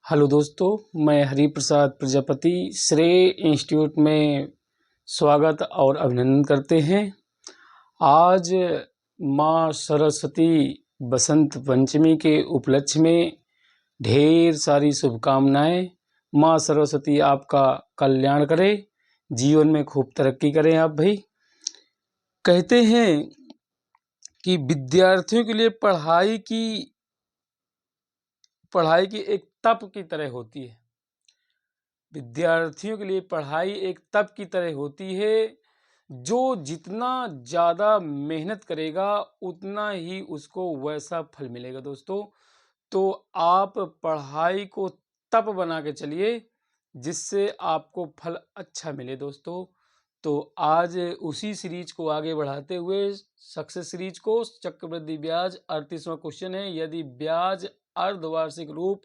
Hello दोस्तों, मैं हरिप्रसाद प्रजापति श्रेय इंस्टीट्यूट में स्वागत और अभिनंदन करते हैं। आज माँ सरस्वती बसंत पंचमी के उपलक्ष्य में ढेर सारी शुभकामनाएं। माँ सरस्वती आपका कल्याण करे, जीवन में खूब तरक्की करें आप भाई। कहते हैं कि विद्यार्थियों के लिए पढ़ाई की एक तप की तरह होती है। विद्यार्थियों के लिए पढ़ाई एक तप की तरह होती है। जो जितना ज़्यादा मेहनत करेगा उतना ही उसको वैसा फल मिलेगा दोस्तों। तो आप पढ़ाई को तप बना के चलिए जिससे आपको फल अच्छा मिले दोस्तों। तो आज उसी सीरीज को आगे बढ़ाते हुए सक्सेस सीरीज को चक्रवृद्धि ब्याज 38वां क्वेश्चन है। यदि ब्याज अर्धवार्षिक रूप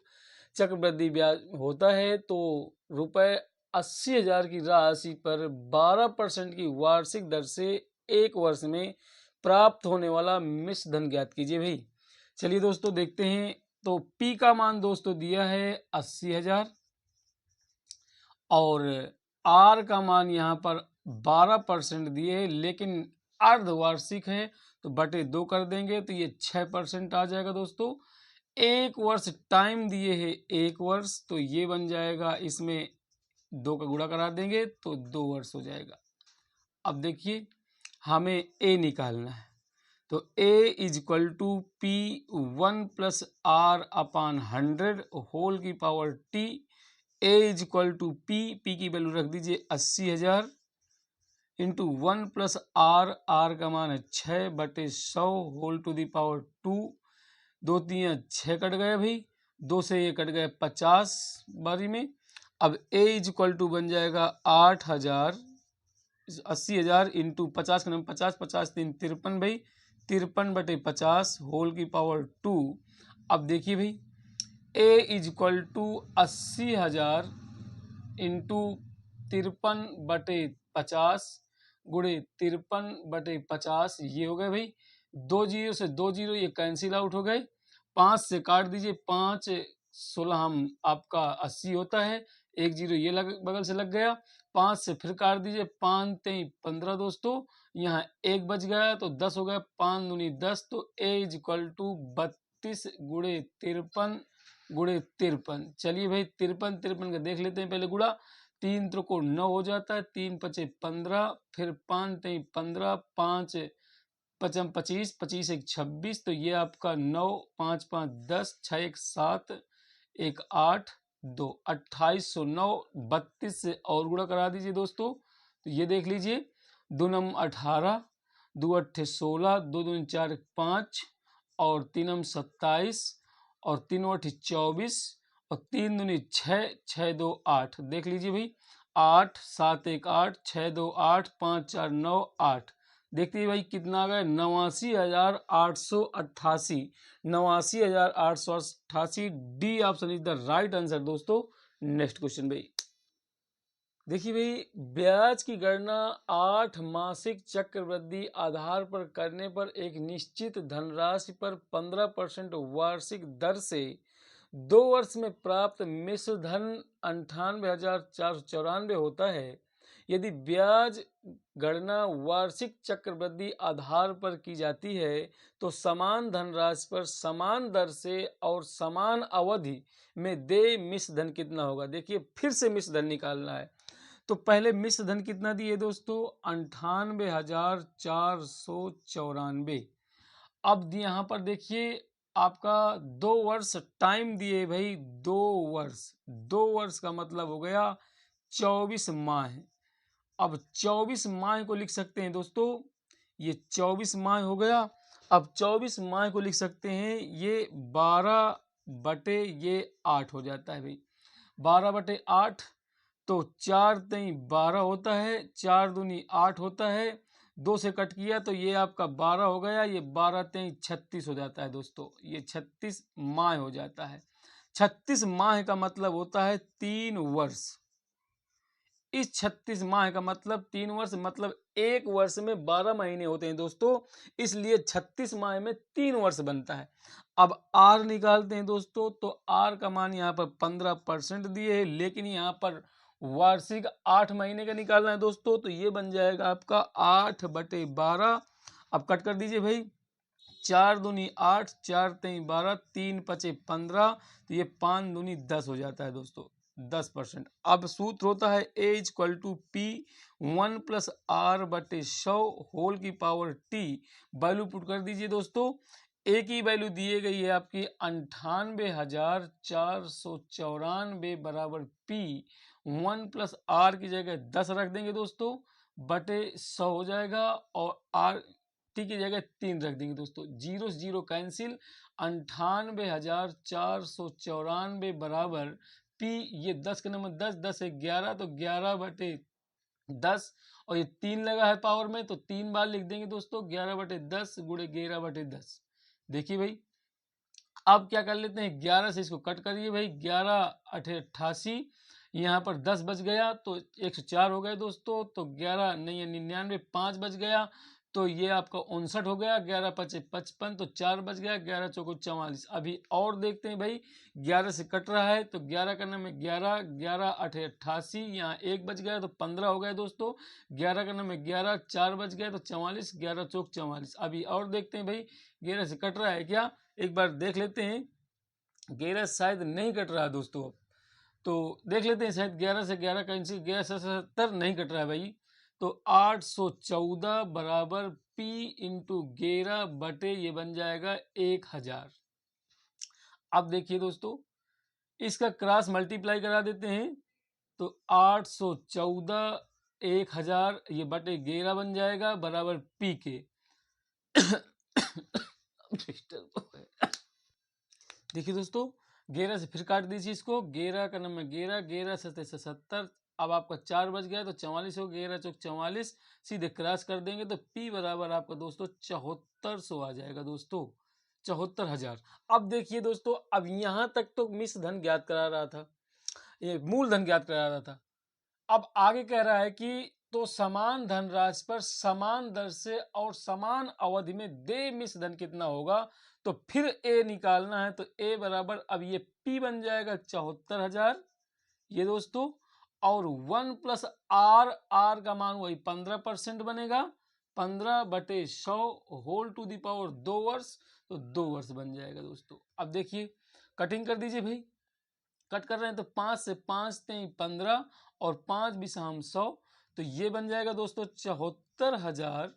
चक्रवृद्धि ब्याज होता है तो ₹80,000 की राशि पर 12% की वार्षिक दर से एक वर्ष में प्राप्त होने वाला मिश्र धन ज्ञात कीजिए भाई। चलिए दोस्तों देखते हैं। तो P का मान दोस्तों दिया है 80,000 और R का मान यहाँ पर 12% दिए है, लेकिन अर्धवार्षिक है तो बटे 2 कर देंगे तो ये 6% आ जाएगा दोस्तों। एक वर्ष टाइम दिए है, एक वर्ष, तो ये बन जाएगा, इसमें 2 का गुणा करा देंगे तो 2 वर्ष हो जाएगा। अब देखिए हमें ए निकालना है तो A is equal to P 1 + R/100 whole की power T। A is equal to P की वैल्यू रख दीजिए 80,000 इंटू 1 + R का मान है 6/100 whole to the power 2। 2 3 6 cut गए भाई, 2 से ये कट गए 50 बारी में। अब A इजक्वल टू बन जाएगा 8,000 80,000 इंटू 50 का नाम 50 50 3 53 भाई, 53/50 होल की पावर 2। अब देखिए भाई A इजक्वल टू 80,000 इंटू 53/50 गुणे 53/50, ये हो गए भाई। 2 जीरो से 2 जीरो ये कैंसिल आउट हो गए। 5 से काट दीजिए, 5 16 हम आपका 80 होता है, एक जीरो ये बगल से लग गया। 5 से फिर काट दीजिए, 5 3 15 दोस्तों, यहाँ एक बच गया तो 10 हो गया, 5 दूनी 10। तो A इजक्वल टू 32 गुणे 53 गुणे 53। चलिए भाई 53 53 का देख लेते हैं पहले गुणा। 3 त्रिकोण 9 हो जाता है, 3 पचे 15, फिर 5 3 15, 5 पचम 25, 25 1 26, तो ये आपका 9 5 5 10, 6 1 7, 1 8 2 2809 32 से और गुणा करा दीजिए दोस्तों। तो ये देख लीजिए, 2 नम 18, 2 अट्ठे 16, 2 दूनी 4 5 और 3 नम 27 और 3 अट्ठे 24 और 3 दूनी 6 6 2 8। देख लीजिए भाई, 8 7 1 8 6 2 8 5 4 9 8। देखते भाई कितना आ गया, 89,888। 89,888। D option is the right answer दोस्तों। नेक्स्ट क्वेश्चन भाई। देखिए भाई, ब्याज की गणना 8 मासिक चक्रवृद्धि आधार पर करने पर एक निश्चित धनराशि पर 15% वार्षिक दर से 2 वर्ष में प्राप्त मिश्र धन 98,494 होता है। यदि ब्याज गणना वार्षिक चक्रवृद्धि आधार पर की जाती है तो समान धनराशि पर समान दर से और समान अवधि में देय मिश्र धन कितना होगा। देखिए फिर से मिश्र धन निकालना है तो पहले मिश्र धन कितना दिए दोस्तों, 98,494। अब यहाँ पर देखिए आपका 2 वर्ष टाइम दिए भाई, 2 वर्ष, 2 वर्ष का मतलब हो गया 24 माह। अब 24 माह को लिख सकते हैं दोस्तों, ये 24 माह हो गया। अब 24 माह को लिख सकते हैं, ये 12/8 हो जाता है भाई, 12/8। तो 4 3 12 होता है, 4 दूनी 8 होता है, 2 से कट किया तो ये आपका 12 हो गया, ये 12 3 36 हो जाता है दोस्तों, ये 36 माह हो जाता है। 36 माह का मतलब होता है 3 वर्ष। इस 36 माह का मतलब 3 वर्ष, मतलब 1 वर्ष में 12 महीने होते हैं दोस्तों, इसलिए 36 माह में 3 वर्ष बनता है। अब आर निकालते हैं दोस्तों, तो आर का मान यहाँ पर 15% दिए है, लेकिन यहाँ पर वार्षिक 8 महीने का निकालना है दोस्तों, तो ये बन जाएगा आपका 8/12। अब कट कर दीजिए भाई, 4 दूनी 8, 4 तेई 12, 3 पचे 15, तो ये 5 दूनी 10 हो जाता है दोस्तों, 10%। अब सूत्र होता है A = P 1 + R/100 होल की पावर T। वैल्यू पुट कर दीजिए दोस्तों। ए की वैल्यू दिए गई है आपकी 98,494 बराबर P 1 + R की जगह 10 रख देंगे दोस्तों, बटे 100 हो जाएगा, और R टी की जगह 3 रख देंगे दोस्तों। 0 से 0 कैंसिल, 98,494 बराबर P, ये 10 के नंबर 10, 10 है 11, तो 11/10, और ये 3 लगा है पावर में, तो 3 बार लिख देंगे दोस्तों, 11/10 गुणे 11/10। देखिए भाई, अब क्या कर लेते हैं, 11 से इसको कट करिए भाई, 11×8 = 88, यहाँ पर 10 बच गया तो 104 हो गए दोस्तों, तो 11 नहीं है 99, 5 बच गया तो ये आपका 59 हो गया, 11×5 = 55, तो 4 बच गया, 11×4 = 44। अभी और देखते हैं भाई, 11 से कट रहा है तो 11 करने में 11, 11×8 = 88, यहाँ 1 बच गया तो 15 हो गए दोस्तों, 11 करने में 11, 4 बच गए तो 44, 11×4 = 44। अभी और देखते हैं भाई, 11 से कट रहा है क्या, एक बार देख लेते हैं। 11 शायद नहीं कट रहा है दोस्तों, अब तो देख लेते हैं, शायद 11 से 11 कैंसिल, 11 से 70 नहीं कट रहा है भाई, तो 814 बराबर P × 11 बटे ये बन जाएगा 1000। अब देखिए दोस्तों, इसका क्रॉस मल्टीप्लाई करा देते हैं, तो 814 1000 ये बटे 11 बन जाएगा बराबर P के। देखिए दोस्तों, 11 से फिर काट दीजिए इसको, 11 का नंबर 11, 11 से 70, अब आपका 4 बच गया तो 44 हो, 11×4 = 44, सीधे क्रॉस कर देंगे तो P बराबर आपका दोस्तों 7400 आ जाएगा दोस्तों, 74,000। अब देखिए दोस्तों, अब यहाँ तक तो मिश्र धन ज्ञात करा रहा था, ये मूलधन ज्ञात करा रहा था। अब आगे कह रहा है कि तो समान धनराशि पर समान दर से और समान अवधि में देय मिश्र धन कितना होगा, तो फिर ए निकालना है, तो ए बराबर, अब ये पी बन जाएगा 74,000 ये दोस्तों, और 1 + आर, आर का मान वही 15% बनेगा, 15/100 होल टू दी पावर 2 वर्ष, तो 2 वर्ष बन जाएगा दोस्तों। अब देखिए, कटिंग कर दीजिए भाई, कट कर रहे हैं तो 5 से 5 तेई 15 और 5 बिसाम 100, तो ये बन जाएगा दोस्तों 74,000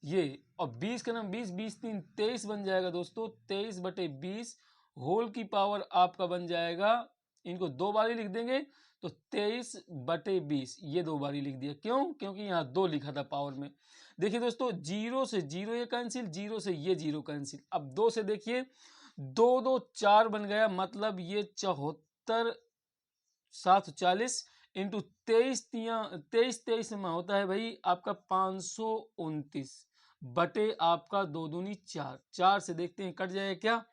ये, और 20 का नाम 20, 20 3 23 बन जाएगा दोस्तों, 23/20 होल की पावर आपका बन जाएगा, इनको 2 बार ही लिख देंगे, तो 23/20 ये 2 बार ही लिख दिया, क्यों, क्योंकि यहाँ 2 लिखा था पावर में। देखिए दोस्तों, 0 से 0 ये कैंसिल, 0 से ये 0 कैंसिल, अब 2 से देखिए, 2 2 4 बन गया, मतलब ये 74,740 इंटू 23 में होता है भाई आपका 529 बटे आपका 2 दूनी 4, 4 से देखते हैं कट जाएगा क्या,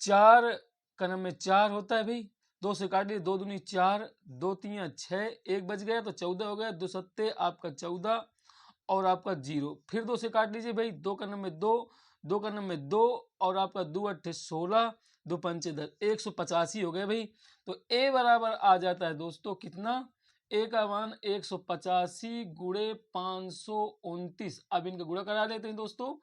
4 का नंबर 4 होता है भाई, 2 से काट लिए, 2 दूनी 4, 2 3 6, 1 बच गया तो 14 हो गया, 2 सत्ते आपका 14, और आपका 0, फिर 2 से काट लीजिए भाई, 2 का नंबर 2, 2 का नंबर 2, और आपका 2 8 16, 2 पंचे 10, 185 हो गया भाई, तो ए बराबर आ जाता है दोस्तों कितना, ए का मान 185 गुणे 529। अब इनका गुणा करा लेते हैं दोस्तों,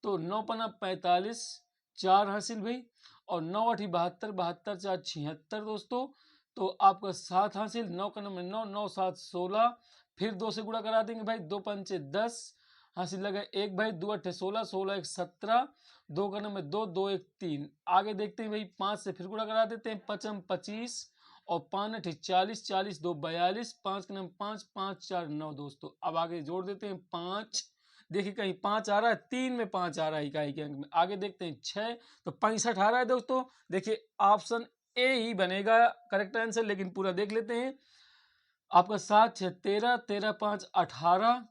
तो 9 पना 45, 4 हासिल भाई, और 9 8 72, 72 4 76 दोस्तों, तो आपका 7 हासिल, 9 का नंबर 9, 9 7 16, फिर 2 से गुणा करा देंगे भाई, 2 पंचे 10 हासिल लगा 1 भाई, 2 8 16, 16 1 17, 2 का नंबर 2, 2 1 3। आगे देखते हैं भाई, 5 से फिर गुणा करा देते हैं, 5 25 और 5 8 40, 40 2 42, 5 का नंबर 5, 5 4 9 दोस्तों। अब आगे जोड़ देते हैं 5, देखिए कहीं 5 आ रहा है, 3 में 5 आ रहा है इकाई के अंक में। आगे देखते हैं 6, तो 65 आ रहा है दोस्तों। देखिए ऑप्शन ए ही बनेगा करेक्ट आंसर, लेकिन पूरा देख लेते हैं। आपका 7 6 13, 13 5 18,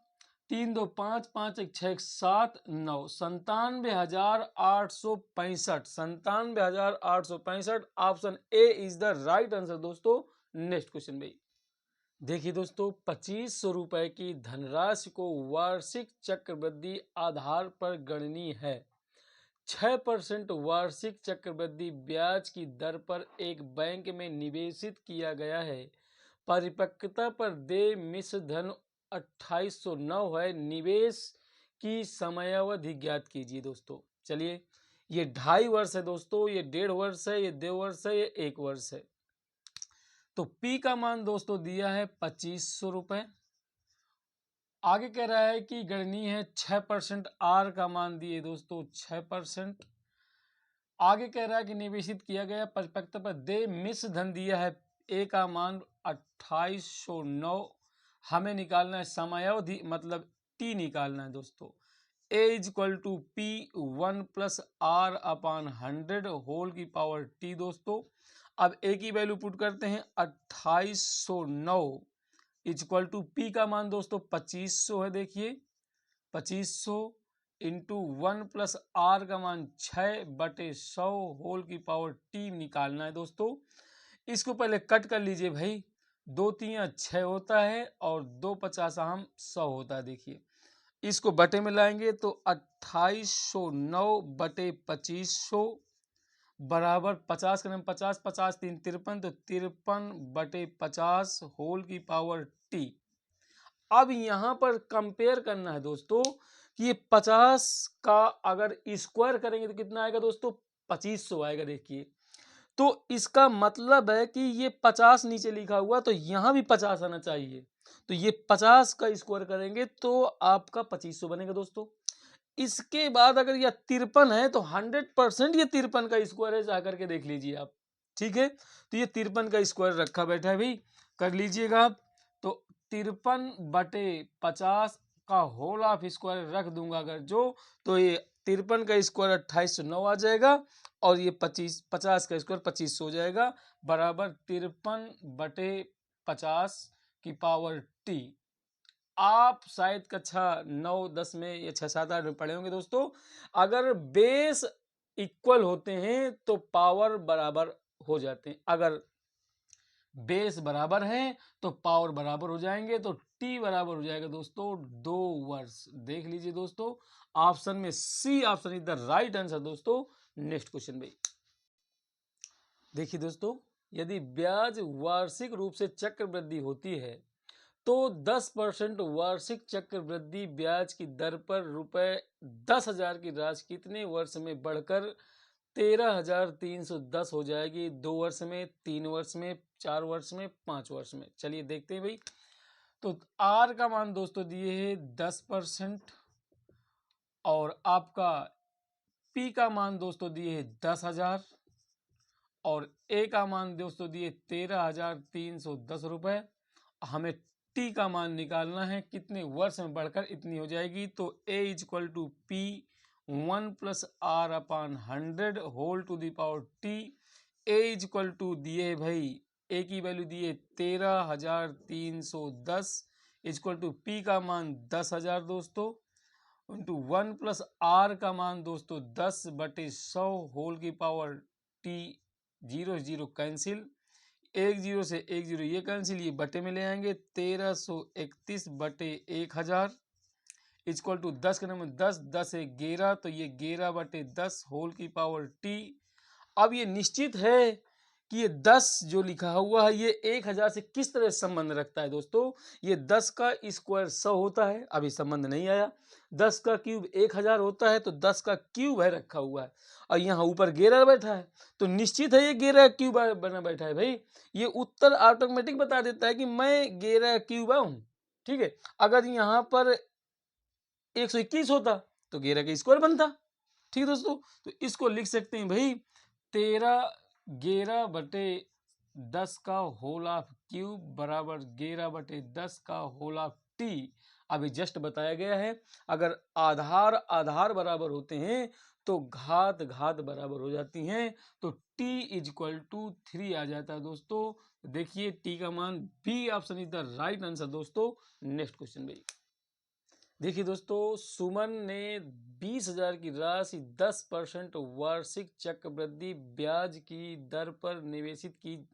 3 2 5, 5 1 6 7 9, 97,865, 97,865 option A is the right answer दोस्तों। नेक्स्ट क्वेश्चन भाई, देखिए दोस्तों, 2500 रुपए की धनराशि को वार्षिक चक्रवृद्धि आधार पर गणनीय है। 6% वार्षिक चक्रवृद्धि ब्याज की दर पर एक बैंक में निवेशित किया गया है। परिपक्वता पर देय मिश्र धन 2809 है। निवेश की समयावधि ज्ञात कीजिए दोस्तों। चलिए, ये 2.5 वर्ष है दोस्तों, ये 1.5 वर्ष है, ये 2 वर्ष है, ये 1 वर्ष है। तो P का मान दोस्तों दिया है 2500 रुपए। आगे कह रहा है कि गणनीय है 6%। R का मान दिए दोस्तों 6%। आगे कह रहा है कि निवेशित किया गया परिपक्वता पर देय मिश्र धन दिया है। A का मान 2809। हमें निकालना है समयावधि, मतलब T निकालना है दोस्तों। A equal to P1 plus R upon 100 whole की पावर T दोस्तों। अब A की वैल्यू पुट करते हैं 2809 इक्वल टू P का मान दोस्तों 2500 है। देखिए 2500 इंटू 1 प्लस R का मान 6/100 होल की पावर T निकालना है दोस्तों। इसको पहले कट कर लीजिए भाई। 2 3 6 होता है और 2 50 हम 100 होता है। देखिए इसको बटे में लाएंगे तो 2809 बटे 2500 बराबर 50 का नाम 50 50 3 53, तो 53/50 होल की पावर T। अब यहाँ पर कंपेयर करना है दोस्तों कि ये 50 का अगर स्क्वायर करेंगे तो कितना आएगा दोस्तों, 2500 आएगा। देखिए तो इसका मतलब है कि ये 50 नीचे लिखा हुआ, तो यहाँ भी 50 आना चाहिए। तो ये 50 का स्क्वायर करेंगे तो आपका 2500 बनेगा दोस्तों। इसके बाद अगर यह 53 है तो 100% ये 53 का स्क्वायर है, जा करके देख लीजिए आप। ठीक है, तो ये 53 का स्क्वायर रखा बैठा है भाई, कर लीजिएगा आप। तो 53/50 का होल ऑफ स्क्वायर रख दूंगा अगर जो, तो ये 53 का स्क्वायर 2809 आ जाएगा और ये 50 का स्क्वायर 2500 हो जाएगा, बराबर 53/50 की पावर T। आप शायद कक्षा 9 10 में या 6 7 8 में पढ़े होंगे दोस्तों। अगर बेस इक्वल होते हैं तो पावर बराबर हो जाते हैं। अगर बेस बराबर है तो पावर बराबर हो जाएंगे, तो टी बराबर हो जाएगा दोस्तों 2 वर्ष। देख लीजिए दोस्तों, ऑप्शन में C option is the right answer दोस्तों। नेक्स्ट क्वेश्चन भाई। देखिए दोस्तों, यदि ब्याज वार्षिक रूप से चक्रवृद्धि होती है तो 10% वार्षिक चक्रवृद्धि ब्याज की दर पर रुपए 10,000 की राशि कितने वर्ष में बढ़कर 13,310 हो जाएगी? 2 वर्ष में, 3 वर्ष में, 4 वर्ष में, 5 वर्ष में। चलिए देखते हैं भाई। तो आर का मान दोस्तों दिए है 10% और आपका पी का मान दोस्तों दिए है 10,000 और ए का मान दोस्तों दिए 13,310 रुपए। हमें टी का मान निकालना है, कितने वर्ष में बढ़कर इतनी हो जाएगी। तो A equal to P 1 plus R upon 100 whole to the power T. A equal to दिए भाई, ए की वैल्यू दिए 13,310 इक्वल टू पी का मान 10,000 दोस्तों इंटू 1 प्लस आर का मान दोस्तों 10/100 होल की पावर टी। 0 0 कैंसिल, 1 0 से 1 0 ये कैंसिल, ये बटे में ले आएंगे 1331/1000 इक्वल टू 10 के नंबर 10 10 है 11, तो ये 11/10 होल की पावर टी। अब ये निश्चित है कि ये 10 जो लिखा हुआ है ये 1000 से किस तरह संबंध रखता है दोस्तों। ये 10 का स्क्वायर 100 होता है, अभी संबंध नहीं आया। 10 का क्यूब 1000 होता है, तो 10 का क्यूब है रखा हुआ है और यहाँ ऊपर 11 बैठा है, तो निश्चित है ये 11 क्यूब बना बैठा है भाई। ये उत्तर ऑटोमेटिक बता देता है कि मैं 11 क्यूब हूँ। ठीक है, अगर यहाँ पर 121 होता तो 11 का स्क्वायर बनता। ठीक है दोस्तों, तो इसको लिख सकते हैं भाई 11/10 का होल ऑफ क्यूब बराबर 11/10 का होल ऑफ टी। अभी जस्ट बताया गया है, अगर आधार आधार बराबर होते हैं तो घात घात बराबर हो जाती हैं, तो t इक्वल टू 3 आ जाता है दोस्तों। देखिए t का मान B option is the right answer दोस्तों। नेक्स्ट क्वेश्चन भाई। देखिए दोस्तों, सुमन ने 20,000 की राशि 10% वार्षिक चक्रवृद्धि ब्याज की दर पर निवेशित की।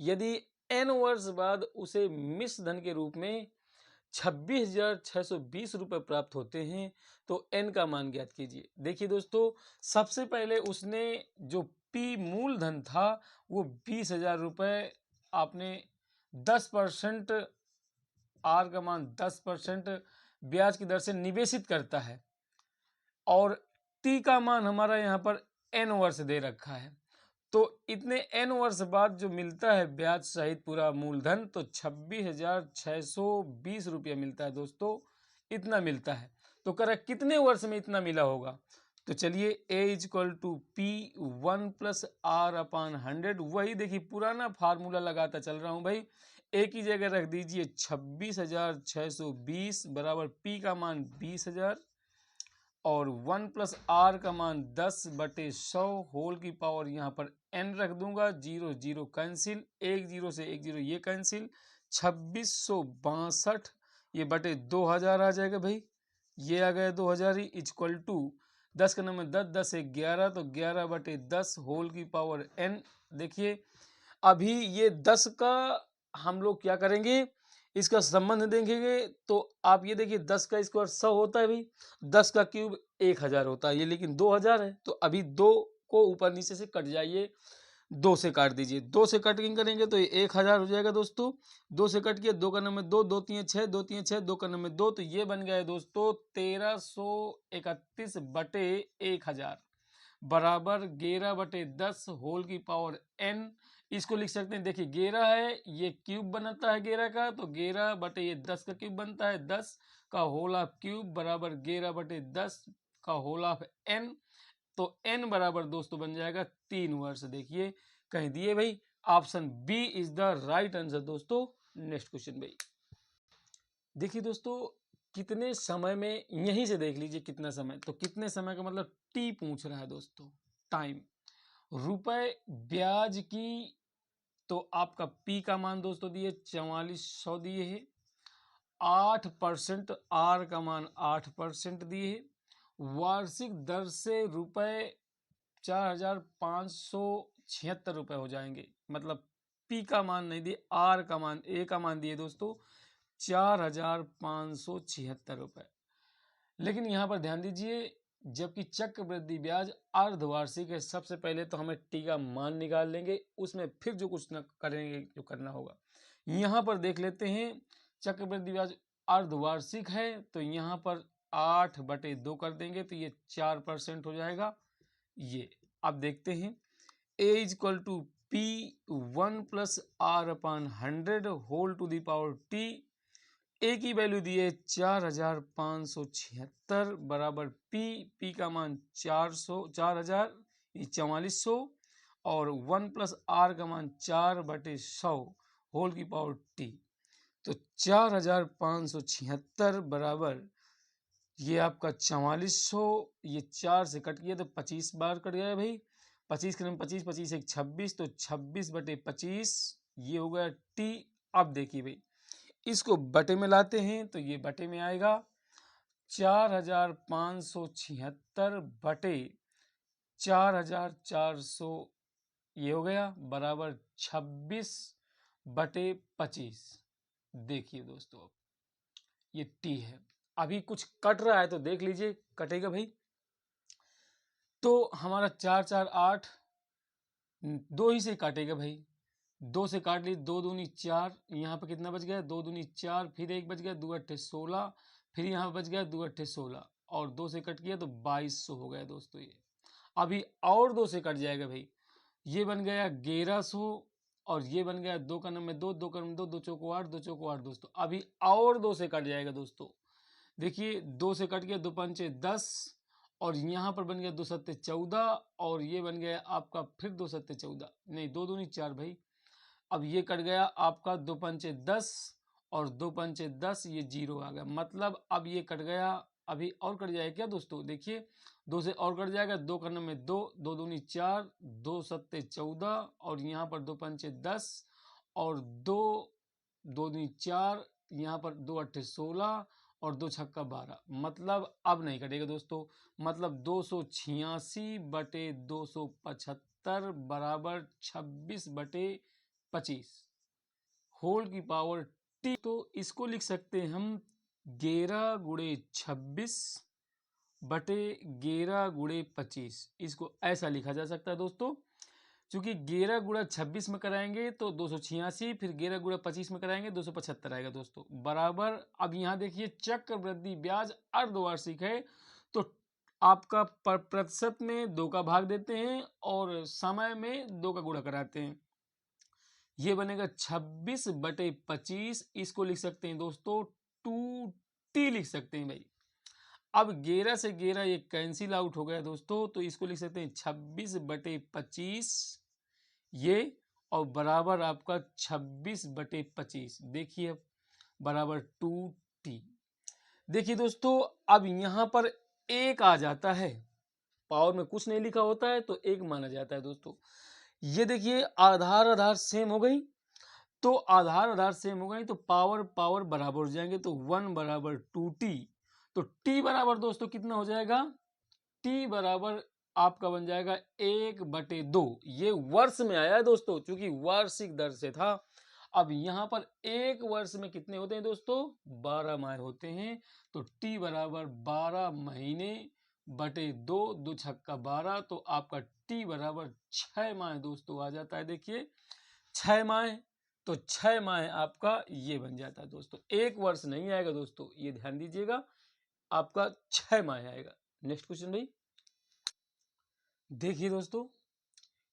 यदि n वर्ष बाद उसे मिश्र धन के रूप में 26,620 रुपये प्राप्त होते हैं। तो n का मान ज्ञात कीजिए। देखिए दोस्तों, सबसे पहले उसने जो p मूलधन था वो 20,000 रुपये आपने 10% r का मान 10% ब्याज की दर से निवेशित करता है और t का मान हमारा यहाँ पर n वर्ष दे रखा है। तो इतने n वर्ष बाद जो मिलता है ब्याज सहित पूरा मूलधन, तो 26,620 रुपया मिलता है दोस्तों, इतना मिलता है। तो कह कितने वर्ष में इतना मिला होगा, तो चलिए a equal to P 1 plus R upon 100, वही देखिए पुराना फार्मूला लगाता चल रहा हूँ भाई। a की जगह रख दीजिए 26,620 बराबर p का मान 20,000 और 1 प्लस आर का मान 10/100 होल की पावर यहाँ पर n रख दूंगा, 0 0 कैंसिल, 1 0 से 1 0 ये कैंसिल, 2662 ये बटे 2000 आ जाएगा भाई, ये आ गया 2000 ही इक्वल टू 10 का नंबर 10 10 से 11 तो 11/10 होल की पावर n। देखिए अभी ये 10 का हम लोग क्या करेंगे, इसका संबंध देखेंगे तो आप ये देखिए 10 का स्क्वायर 100 होता है भाई, 10 का क्यूब 1000 होता है, ये लेकिन 2000 है। तो अभी 2 को ऊपर नीचे से कट जाइए, 2 से काट दीजिए, 2 से कटिंग करेंगे तो ये 1000 हो जाएगा दोस्तों। 2 से कट किया, 2 का नंबर 2, 2 3 6, 2 3 6, 2 का नंबर 2, तो ये बन गया है दोस्तों 1331/1000 बराबर 11/10 होल की पावर n। इसको लिख सकते हैं, देखिए 11 है, ये क्यूब बनता है 11 का, तो 11/10 का क्यूब बनता है, 10 का होल ऑफ क्यूब बराबर 11/10 का होल ऑफ n। तो n बराबर दोस्तों बन जाएगा 3 वर्ष। देखिए कहीं दिए भाई, option B is the right answer दोस्तों। नेक्स्ट क्वेश्चन भाई, देखिए दोस्तों कितने समय में, यहीं से देख लीजिए कितना समय, तो कितने समय का मतलब टी पूछ रहा है दोस्तों, टाइम, रुपए ब्याज की। तो आपका पी का मान दोस्तों दिए 4400 दिए है, 8% आर का मान 8% दिए है, वार्षिक दर से रुपए 4,576 रुपये हो जाएंगे। मतलब पी का मान नहीं दिए, आर का मान, ए का मान दिए दोस्तों 4,576 रुपये। लेकिन यहाँ पर ध्यान दीजिए, जबकि चक्रवृद्धि ब्याज अर्धवार्षिक है, सबसे पहले तो हमें टी का मान निकाल लेंगे, उसमें फिर जो कुछ न करेंगे जो करना होगा। यहाँ पर देख लेते हैं, चक्रवृद्धि ब्याज अर्धवार्षिक है तो यहाँ पर 8/2 कर देंगे तो ये 4% हो जाएगा। ये अब देखते हैं, a equal to P 1 plus R upon 100 whole to the power T. A की वैल्यू दी है 4,576 बराबर पी का मान 4400 और 1 प्लस आर का मान 4/100 होल की पावर टी। तो 4,576 बराबर ये आपका 4400, ये 4 से कट गया तो 25 बार कट गया भाई, 25 के नंबर 25, 25 एक 26, तो 26/25 ये हो गया टी। अब देखिए भाई, इसको बटे में लाते हैं तो ये बटे में आएगा 4,576 बटे 4,400, ये हो गया बराबर 26/25। देखिए दोस्तों अब ये टी है, अभी कुछ कट रहा है तो देख लीजिए कटेगा भाई। तो हमारा 4 4 8, 2 ही से काटेगा भाई, 2 से काट ली, 2 दूनी 4, यहाँ पे कितना बच गया 2 दूनी 4, फिर एक बच गया 2 अट्ठे 16, फिर यहाँ बच गया 2 अट्ठे 16 और 2 से कट किया तो 2200 हो गया दोस्तों। ये अभी और 2 से कट जाएगा भाई, ये बन गया 1100 और ये बन गया 2 का नंबर 2, 2 का नंबर 2, 2 चौको 8, 2 चौको 8 दोस्तों। अभी और 2 से कट जाएगा दोस्तों, देखिए 2 से कट गया, 2 पंचे 10 और यहाँ पर बन गया 2 सत्ते 14 और ये बन गया आपका फिर 2 सत्ते 14, नहीं 2 दूनी 4 भाई। अब ये कट गया आपका 2 पंचे 10 और 2 पंचे 10, ये 0 आ गया, मतलब अब ये कट गया। अभी और कट जाएगा क्या दोस्तों, देखिए 2 से और कट जाएगा, 2 का नंबर 2, 2 दूनी 4, 2 सत्ते 14 और यहाँ पर 2 पंचे 10 और 2 दूनी 4, यहाँ पर 2 अट्ठे 16 और 2 छक्का 12, मतलब अब नहीं कटेगा दोस्तों, मतलब 286/275 बराबर 26/25। होल की पावर टी। तो इसको लिख सकते हैं हम 11 गुणे 26 बटे 11 गुणे 25। इसको ऐसा लिखा जा सकता है दोस्तों। चूंकि 11 गुणा 26 में कराएंगे तो 286, फिर 11 गुणा 25 में कराएंगे 275 आएगा दोस्तों, बराबर। अब यहाँ देखिए चक्रवृद्धि ब्याज अर्धवार्षिक है, तो आपका प्रतिशत में 2 का भाग देते हैं और समय में 2 का गुणा कराते हैं। ये बनेगा 26 बटे 25। इसको लिख सकते हैं दोस्तों 2t लिख सकते हैं भाई। अब 11 से 11 ये कैंसिल आउट हो गया दोस्तों, तो इसको लिख सकते हैं 26 बटे 25 ये, और बराबर आपका 26 बटे 25। देखिए बराबर 2t। देखिए दोस्तों अब यहाँ पर एक आ जाता है, पावर में कुछ नहीं लिखा होता है तो एक माना जाता है दोस्तों। ये देखिए आधार आधार सेम हो गई, तो आधार आधार सेम हो गई तो पावर पावर बराबर हो जाएंगे, तो 1 बराबर 2t। तो t बराबर दोस्तों कितना हो जाएगा, t बराबर आपका बन जाएगा 1/2। ये वर्ष में आया है दोस्तों, क्योंकि वार्षिक दर से था। अब यहाँ पर एक वर्ष में कितने होते हैं दोस्तों, 12 माह होते हैं। तो t बराबर 12 महीने बटे 2, 2 छक्का 12, तो आपका t बराबर 6 माह दोस्तों आ जाता है। देखिए 6 माह, तो 6 माह आपका ये बन जाता है दोस्तों। एक वर्ष नहीं आएगा दोस्तों, ये ध्यान दीजिएगा, आपका 6 माह आएगा। नेक्स्ट क्वेश्चन भाई देखिए दोस्तों,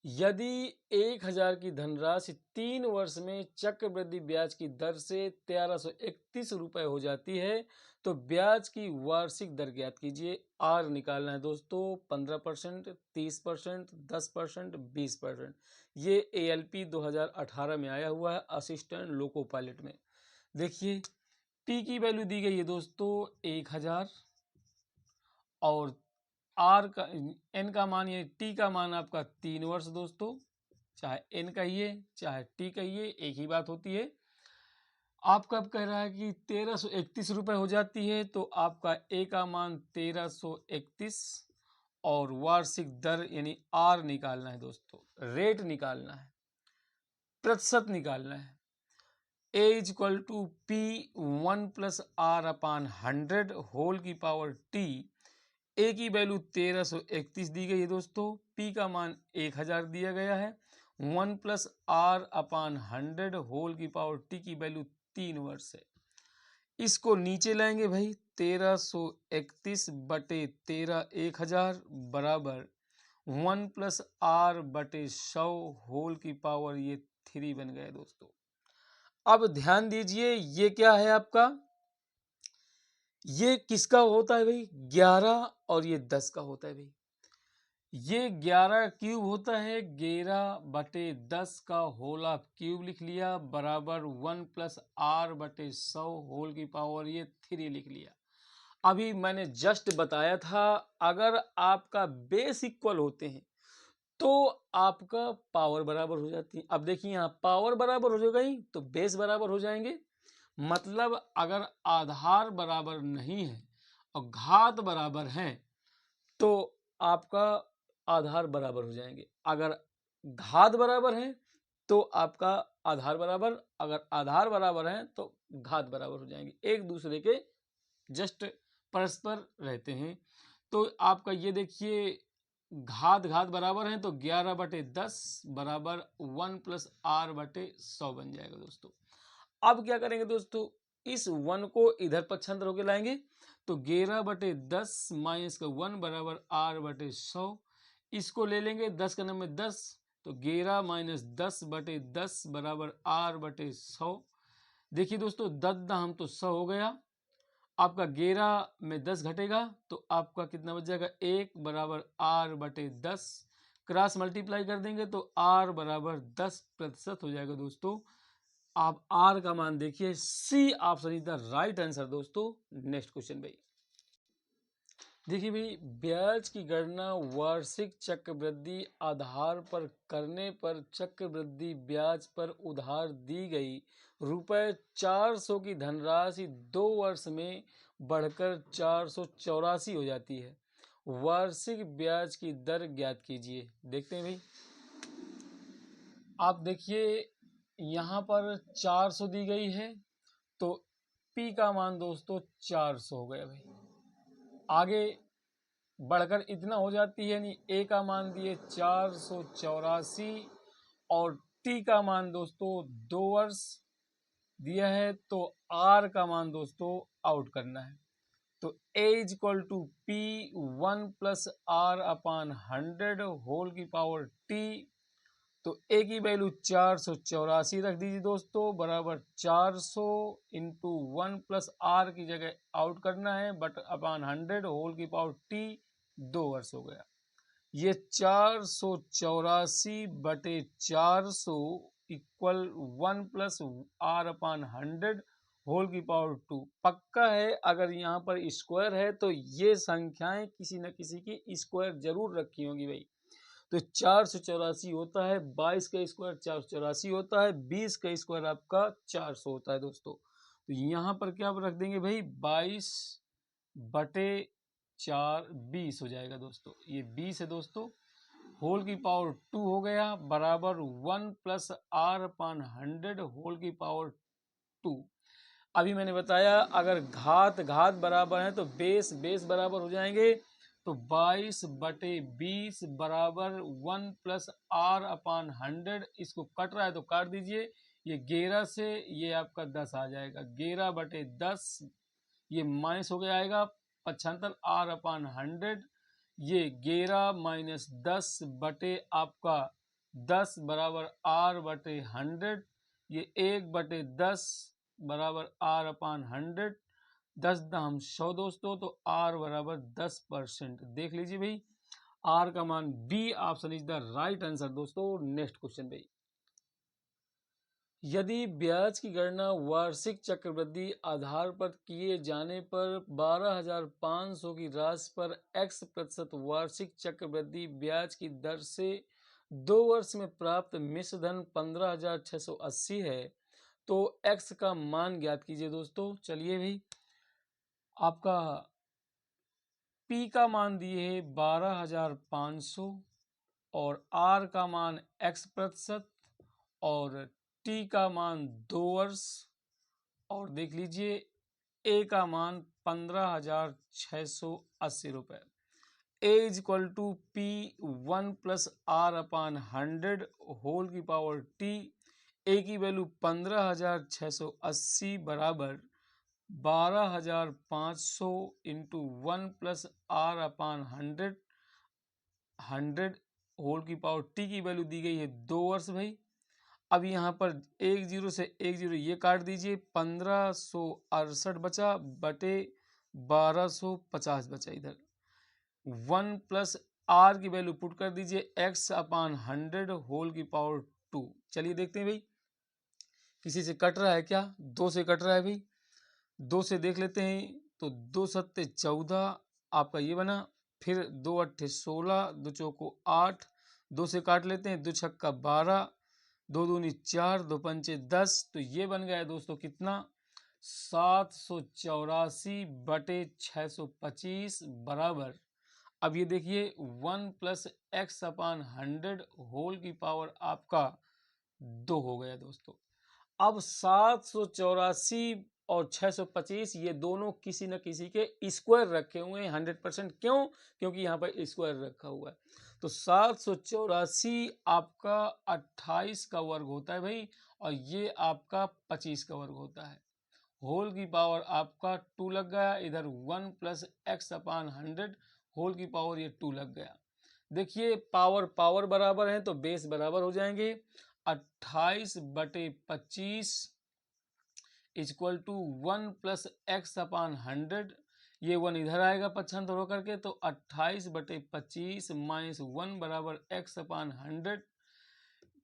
यदि 1000 की धनराशि 3 वर्ष में चक्रवृद्धि ब्याज की दर से 1331 रुपए हो जाती है, तो ब्याज की वार्षिक दर ज्ञात कीजिए। आर निकालना है दोस्तों, 15%, 30%, 10%, 20%। ये ALP 2018 में आया हुआ है, असिस्टेंट लोको पायलट में। देखिए टी की वैल्यू दी गई है दोस्तों 1000, और आर का एन का मान, ये टी का मान आपका 3 वर्ष दोस्तों, चाहे एन कहिए चाहे टी कहिए एक ही बात होती है। आपका अब कह रहा है कि 1331 रुपए हो जाती है, तो आपका ए का मान 1331 और वार्षिक दर यानी आर निकालना है दोस्तों, रेट निकालना है, प्रतिशत निकालना है। A is equal to P 1 plus R upon 100 whole की पावर टी। ए की वैल्यू 1331 दी गई है दोस्तों, पी का मान 1000 दिया गया है, 1 प्लस आर अपान 100 होल की पावर टी की वैल्यू 3 वर्ष है। इसको नीचे लाएंगे भाई, 1331 बटे 13 1000 बराबर 1 प्लस आर बटे 100 होल की पावर ये 3 बन गए दोस्तों। अब ध्यान दीजिए ये क्या है आपका, ये किसका होता है भाई, 11 और ये 10 का होता है भाई। ये 11 क्यूब होता है, 11 बटे 10 का होल ऑफ क्यूब लिख लिया, बराबर 1 प्लस आर बटे 100 होल की पावर ये 3 लिख लिया। अभी मैंने जस्ट बताया था, अगर आपका बेस इक्वल होते हैं तो आपका पावर बराबर हो जाती है। अब देखिए यहाँ पावर बराबर हो गई तो बेस बराबर हो जाएंगे। मतलब अगर आधार बराबर नहीं है और घात बराबर है तो आपका आधार बराबर हो जाएंगे। अगर घात बराबर है तो आपका आधार बराबर, अगर आधार बराबर है तो घात बराबर हो जाएंगे, एक दूसरे के जस्ट परस्पर रहते हैं। तो आपका ये देखिए घात घात बराबर है तो 11 बटे 10 बराबर 1 प्लस आर बटे 100 बन जाएगा दोस्तों। अब क्या करेंगे दोस्तों, इस 1 को इधर पक्षांतर होकर लाएंगे, तो 11 बटे 10 माइनस का 1 बराबर आर बटे 100। इसको ले लेंगे 10 का नंबर 10, तो 11 माइनस 10 बटे 10 बराबर आर बटे 100। देखिए दोस्तों 10 दाम तो 100 हो गया, आपका 11 में 10 घटेगा तो आपका कितना बच जाएगा, 1 बराबर आर बटे 10। क्रॉस मल्टीप्लाई कर देंगे तो आर बराबर 10% हो जाएगा दोस्तों। आप आर का मान देखिए, C option is the right answer दोस्तों। नेक्स्ट क्वेश्चन भाई देखिए भाई, ब्याज की गणना वार्षिक चक्रवृद्धि आधार पर करने पर चक्रवृद्धि ब्याज पर उधार दी गई ₹400 की धनराशि 2 वर्ष में बढ़कर 484 हो जाती है। वार्षिक ब्याज की दर ज्ञात कीजिए। देखते हैं भाई, आप देखिए यहाँ पर 400 दी गई है, तो P का मान दोस्तों 400 हो गया भाई। आगे बढ़कर इतना हो जाती है, नहीं A का मान दिए 484 और T का मान दोस्तों 2 वर्ष दिया है, तो R का मान दोस्तों आउट करना है। तो A is equal to P 1 plus R upon 100 whole की पावर T। तो A की वैल्यू 484 रख दीजिए दोस्तों, बराबर 400 इंटू 1 प्लस R की जगह आउट करना है, बट अपान 100 होल की पावर T 2 वर्ष हो गया। ये 484 बटे 400 equal 1 plus R upon 100 whole की पावर 2। पक्का है अगर यहाँ पर स्क्वायर है तो ये संख्याएं किसी न किसी की स्क्वायर जरूर रखी होंगी भाई। तो 484 होता है, 22 का स्क्वायर 484 होता है, 20 का स्क्वायर आपका 400 होता है दोस्तों। तो यहाँ पर क्या रख देंगे भाई, 22 बटे 4 20 हो जाएगा दोस्तों। ये 20 है दोस्तों, होल की पावर 2 हो गया, बराबर 1 प्लस R अपान 100 होल की पावर 2। अभी मैंने बताया अगर घात घात बराबर है तो बेस बेस बराबर हो जाएंगे। तो 22 बटे 20 बराबर 1 प्लस R अपान 100, इसको कट रहा है तो काट दीजिए, ये 11 से ये आपका 10 आ जाएगा, 11 बटे 10 ये माइनस हो गया आएगा 75 R अपान 100, ये 11 माइनस 10 बटे आपका 10 बराबर R बटे 100, ये 1 बटे 10 बराबर R अपान 100, 10 दाम 100 दोस्तों, तो R बराबर 10%। देख लीजिए भाई, R का मान B option is the right answer दोस्तों। नेक्स्ट क्वेश्चन भाई, यदि ब्याज की गणना वार्षिक चक्रवृद्धि आधार पर किए जाने पर 12,500 की राशि पर x% वार्षिक चक्रवृद्धि ब्याज की दर से 2 वर्ष में प्राप्त मिश्र धन 15,680 है, तो x का मान ज्ञात कीजिए दोस्तों। चलिए भाई, आपका P का मान दिए है 12,500 और R का मान x% और T का मान 2 वर्ष और देख लीजिए A का मान 15,680 रुपये। A is equal to P 1 plus R upon 100 whole की पावर T। A की वैल्यू 15,680 बराबर 12,500 into 1 plus R upon 100 whole की पावर T की वैल्यू दी गई है 2 वर्ष भाई। अब यहाँ पर 1 0 से 1 0 ये काट दीजिए, 1568 बचा बटे 1250 बचा, इधर 1 प्लस R की वैल्यू पुट कर दीजिए x अपान 100 होल की पावर 2। चलिए देखते हैं भाई, किसी से कट रहा है क्या, 2 से कट रहा है भाई, 2 से देख लेते हैं। तो 2 सत्ते 14 आपका ये बना, फिर 2 अट्ठे 16, 2 चौको 8, 2 से काट लेते हैं, 2 छक्का 12, 2 दूनी 4, 2 पंचे 10, तो ये बन गया दोस्तों कितना, 784 बटे 625 बराबर, अब ये देखिए 1 प्लस एक्स अपान 100 होल की पावर आपका 2 हो गया दोस्तों। अब 784 और 625 ये दोनों किसी न किसी के स्क्वायर रखे हुए हैं 100%। क्यों? क्योंकि यहाँ पर स्क्वायर रखा हुआ है। तो 784 आपका 28 का वर्ग होता है भाई, और ये आपका 25 का वर्ग होता है। होल की पावर आपका 2 लग गया, इधर 1 प्लस एक्स अपान 100 होल की पावर ये 2 लग गया। देखिए पावर पावर बराबर है तो बेस बराबर हो जाएंगे। 28 बटे 25 इक्वल टू 1 प्लस एक्स अपान 100, ये 1 इधर आएगा पक्षांतर होकर के, तो 28 बटे 25 माइनस 1 बराबर एक्स अपान 100।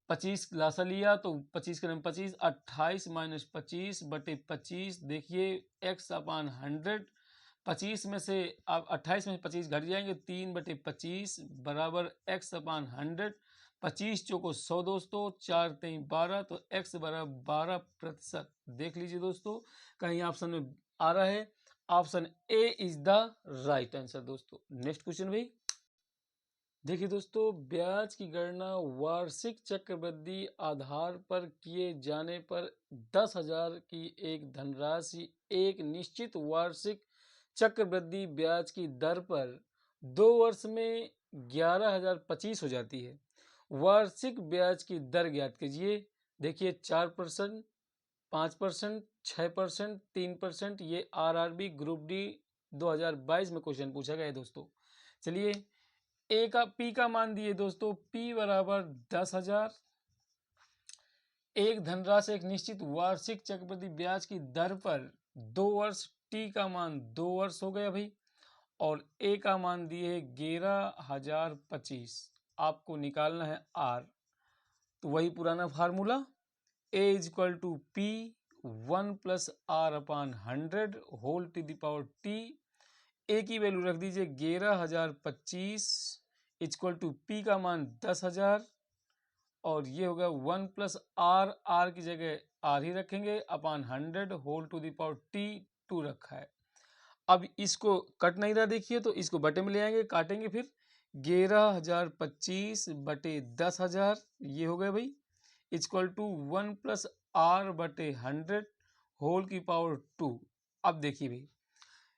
25 लासा लिया तो 25 का 25, 28 माइनस 25 बटे 25, देखिए एक्स अपान 100। 25 में से अब 28 में 25 घट जाएंगे, 3 बटे 25 बराबर एक्स अपान 100। 25 चौको 100 दोस्तों, 4 3 12, तो एक्स बराबर 12%। देख लीजिए दोस्तों, कहीं ऑप्शन में आ रहा है, option A is the right answer दोस्तों। नेक्स्ट क्वेश्चन भाई, देखिए दोस्तों, ब्याज की गणना वार्षिक चक्रवृद्धि आधार पर किए जाने पर 10,000 की एक धनराशि एक निश्चित वार्षिक चक्रवृद्धि ब्याज की दर पर 2 वर्ष में 11,025 हो जाती है। वार्षिक ब्याज की दर ज्ञात कीजिए। देखिए 4%, 5%, 6%, 3%, ये आरआरबी ग्रुप डी 2022 में क्वेश्चन पूछा गया है दोस्तों। चलिए, ए का पी का मान दिए दोस्तों, पी बराबर 10,000। एक धनराशि एक निश्चित वार्षिक चक्रवृद्धि ब्याज की दर पर 2 वर्ष, टी का मान 2 वर्ष हो गया भाई, और ए का मान दिए 11,025। आपको निकालना है आर, तो वही पुराना formula, A is equal to P 1+r/100 whole to the power T. A की वैल्यू रख दीजिए 11,025 इक्वल टू पी का मान 10,000, और ये होगा 1+r, आर की जगह आर ही रखेंगे, upon 100 whole to the power T, 2 रखा है। अब इसको कट नहीं रहा, देखिए, तो इसको बटे में ले आएंगे, काटेंगे फिर 11,025 बटे 10,000, ये हो गया भाई, इक्वल टू 1+r/100 होल की पावर 2। अब देखिए भाई,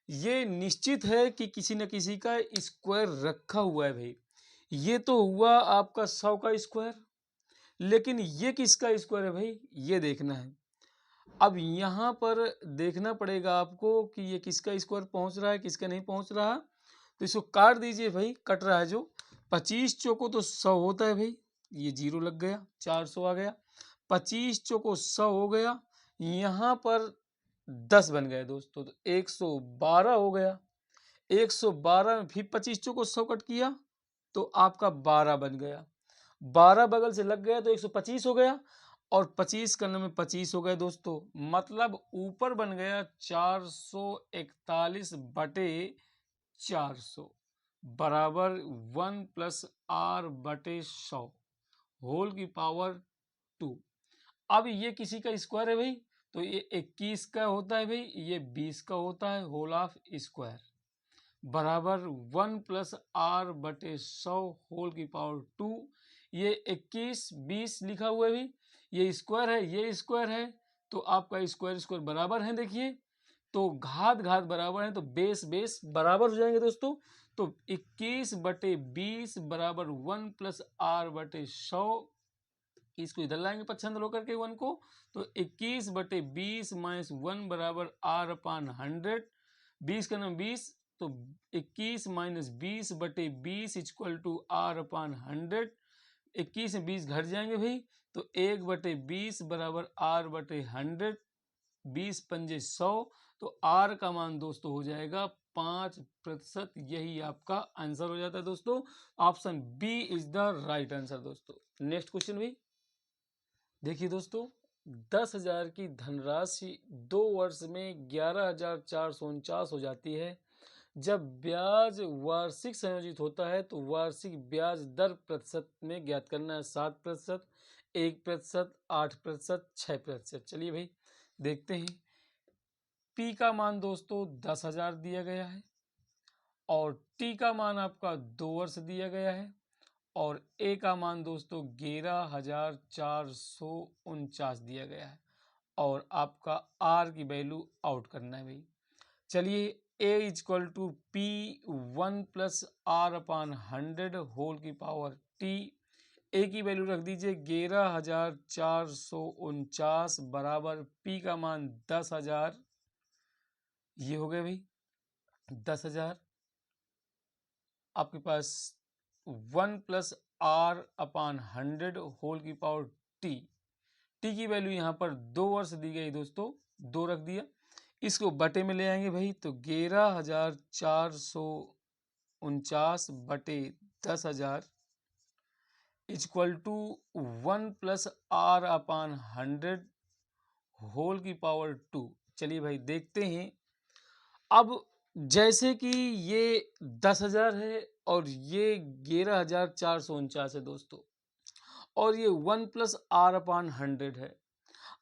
ये निश्चित है कि किसी न किसी का स्क्वायर रखा हुआ है भाई। ये तो हुआ आपका 100 का स्क्वायर, लेकिन ये किसका स्क्वायर है भाई, ये देखना है। अब यहाँ पर देखना पड़ेगा आपको कि ये किसका स्क्वायर पहुँच रहा है, किसका नहीं पहुँच रहा। तो इसको काट दीजिए भाई, कट रहा है जो 25 चौको तो 100 होता है भाई, ये 0 लग गया, 400 आ गया। 25 चौको 100 हो गया, यहाँ पर 10 बन गए दोस्तों, तो 112 हो गया। 112 में फिर 25 चौको 100 कट किया तो आपका 12 बन गया। 12 बगल से लग गया तो 125 हो गया, और 25 करने में 25 हो गए दोस्तों, मतलब ऊपर बन गया 441 बटे 400 बराबर 1+r/100 होल की पावर 2। अब ये किसी का स्क्वायर है भाई, तो ये 21 का होता है भाई, ये 20 का होता है, होल ऑफ स्क्वायर बराबर 1+r/100 होल की पावर 2। ये 21 20 लिखा हुआ है भाई, ये स्क्वायर है, ये स्क्वायर है, तो आपका स्क्वायर स्क्वायर बराबर है। देखिए, तो घात घात बराबर है, तो बेस बेस बराबर हो जाएंगे दोस्तों। तो 21/20 बराबर 1+r/100, इसको इधर लाएंगे पच्छांतर होकर के 1 को, तो 21/20 माइनस 1 बराबर r/100। 20 का नाम 20, तो 21 माइनस 20/20 इक्वल टू r/100। 21 में 20 घट जाएंगे भाई, तो 1/20 बराबर r/100। 20 पंजे 100, तो r का मान दोस्तों हो जाएगा 5%। यही आपका आंसर हो जाता है दोस्तों। Option B is the right answer दोस्तों। नेक्स्ट क्वेश्चन भी देखिए दोस्तों, 10,000 की धनराशि 2 वर्ष में 11,449 हो जाती है। जब ब्याज वार्षिक संयोजित होता है तो वार्षिक ब्याज दर प्रतिशत में ज्ञात करना है। 7%, 1%, 8%, 6%। चलिए भाई देखते हैं। पी का मान दोस्तों 10,000 दिया गया है, और टी का मान आपका 2 वर्ष दिया गया है, और ए का मान दोस्तों 11,449 दिया गया है, और आपका आर की वैल्यू आउट करना है भाई। चलिए, A equal to P 1+r/100 whole की पावर टी। ए की वैल्यू रख दीजिए 11,449 बराबर पी का मान 10,000, ये हो गए भाई 10,000। आपके पास 1+r/100 होल की पावर टी। टी की वैल्यू यहाँ पर 2 वर्ष दी गई दोस्तों, 2 रख दिया। इसको बटे में ले आएंगे भाई, तो 11,449 बटे 10,000 इक्वल टू 1+r/100 होल की पावर 2। चलिए भाई देखते हैं। अब जैसे कि ये 10,000 है और ये 11,449 है दोस्तों, और ये 1+r/100 है।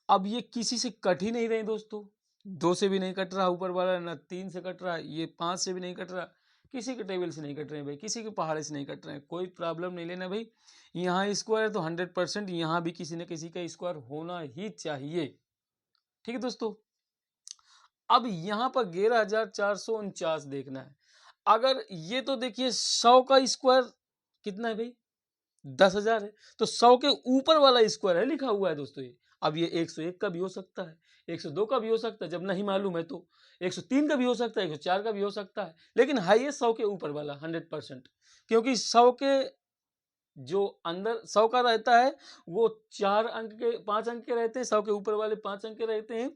अब ये किसी से कट ही नहीं रहे दोस्तों, 2 से भी नहीं कट रहा ऊपर वाला, ना 3 से कट रहा, ये 5 से भी नहीं कट रहा, किसी के टेबल से नहीं कट रहे हैं भाई, किसी के पहाड़े से नहीं कट रहे हैं, कोई प्रॉब्लम नहीं लेना भाई। यहाँ स्क्वायर है तो 100% यहाँ भी किसी न किसी का स्क्वायर होना ही चाहिए। ठीक है दोस्तों, अब यहाँ पर 11,449 देखना है। अगर ये तो देखिए 100 का स्क्वायर कितना है भाई, 10,000 है, तो 100 के ऊपर वाला स्क्वायर है लिखा हुआ है दोस्तों ये। अब ये 101 का भी हो सकता है, 102 का भी हो सकता है, जब नहीं मालूम है तो 103 का भी हो सकता है, 104 का भी हो सकता है, लेकिन हाईएस्ट 100 के ऊपर वाला 100%, क्योंकि 100 के जो अंदर 100 का रहता है वो 4 अंक के 5 अंक के रहते हैं, 100 के ऊपर वाले 5 अंक के रहते हैं,